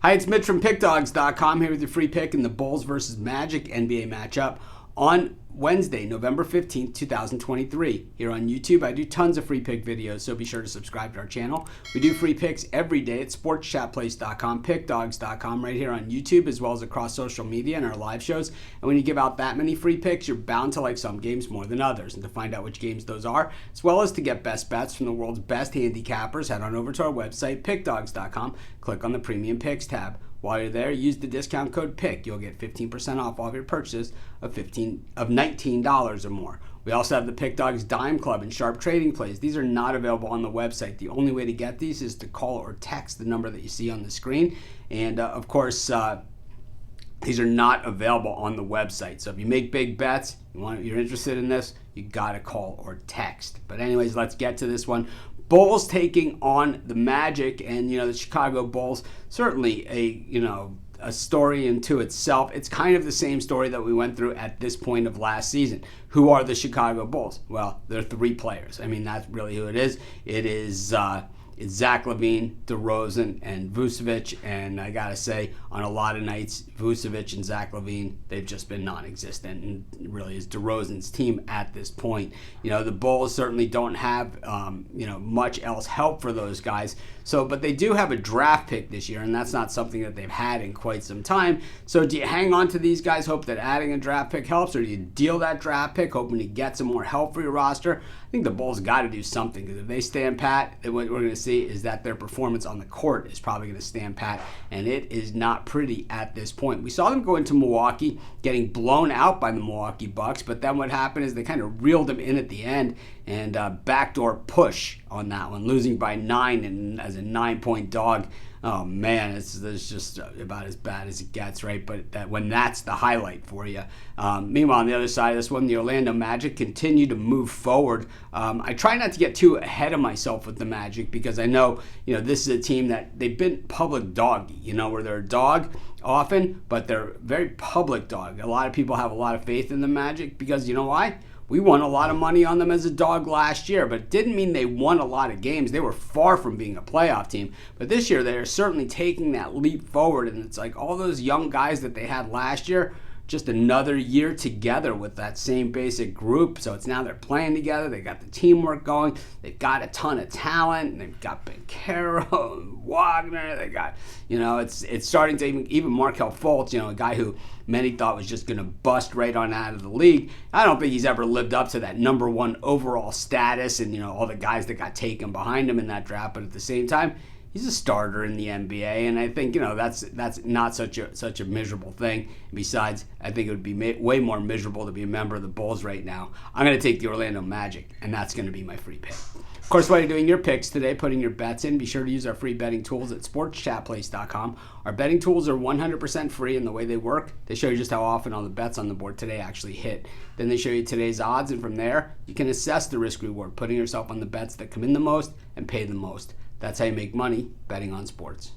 Hi, it's Mitch from Pickdawgz.com here with your free pick in the Bulls versus Magic NBA matchup on Wednesday, November 15th, 2023. Here on YouTube, I do tons of free pick videos, so be sure to subscribe to our channel. We do free picks every day at sportschatplace.com, pickdawgz.com, right here on YouTube, as well as across social media and our live shows. And when you give out that many free picks, you're bound to like some games more than others. And to find out which games those are, as well as to get best bets from the world's best handicappers, head on over to our website, pickdawgz.com, click on the Premium Picks tab. While you're there, use the discount code PICK. You'll get 15% off all of your purchases of $19 or more. We also have the Pick Dawgz Dime Club and Sharp Trading Plays. These are not available on the website. The only way to get these is to call or text the number that you see on the screen. And of course, these are not available on the website. So if you make big bets, you're interested in this, you gotta call or text. But anyways, let's get to this one. Bulls taking on the Magic, and the Chicago Bulls, certainly a story into itself. It's kind of the same story that we went through at this point of last season. Who are the Chicago Bulls? Well, they're three players. I mean, that's really who it is. It's Zach LaVine, DeRozan, and Vucevic. And I got to say, on a lot of nights, Vucevic and Zach LaVine, they've just been non-existent. And it really is DeRozan's team at this point. The Bulls certainly don't have, much else help for those guys. But they do have a draft pick this year, and that's not something that they've had in quite some time. So do you hang on to these guys, hope that adding a draft pick helps, or do you deal that draft pick, hoping to get some more help for your roster? I think the Bulls got to do something, because if they stand pat, what we're going to see is that their performance on the court is probably going to stand pat, and it is not pretty at this point. We saw them go into Milwaukee, getting blown out by the Milwaukee Bucks, but then what happened is they kind of reeled them in at the end, and backdoor push on that one, losing by 9 and as a 9-point dog. Oh man, it's just about as bad as it gets, right? But that's the highlight for you. Meanwhile, on the other side of this one, the Orlando Magic continue to move forward. I try not to get too ahead of myself with the Magic, because I know, this is a team that they've been public doggy, where they're a dog often, but they're very public dog. A lot of people have a lot of faith in the Magic because you know why? We won a lot of money on them as a dog last year, but it didn't mean they won a lot of games. They were far from being a playoff team. But this year, they're certainly taking that leap forward, and it's like all those young guys that they had last year, just another year together with that same basic group. So it's now they're playing together. They got the teamwork going. They've got a ton of talent. And they've got Bencaro and Wagner. They got, it's starting to even Markelle Fultz, a guy who many thought was just going to bust right on out of the league. I don't think he's ever lived up to that number one overall status and, all the guys that got taken behind him in that draft. But at the same time, he's a starter in the NBA, and I think that's not such a miserable thing. Besides, I think it would be way more miserable to be a member of the Bulls right now. I'm going to take the Orlando Magic, and that's going to be my free pick. Of course, while you're doing your picks today, putting your bets in, be sure to use our free betting tools at sportschatplace.com. Our betting tools are 100% free, and the way they work, they show you just how often all the bets on the board today actually hit. Then they show you today's odds, and from there, you can assess the risk-reward, putting yourself on the bets that come in the most and pay the most. That's how you make money betting on sports.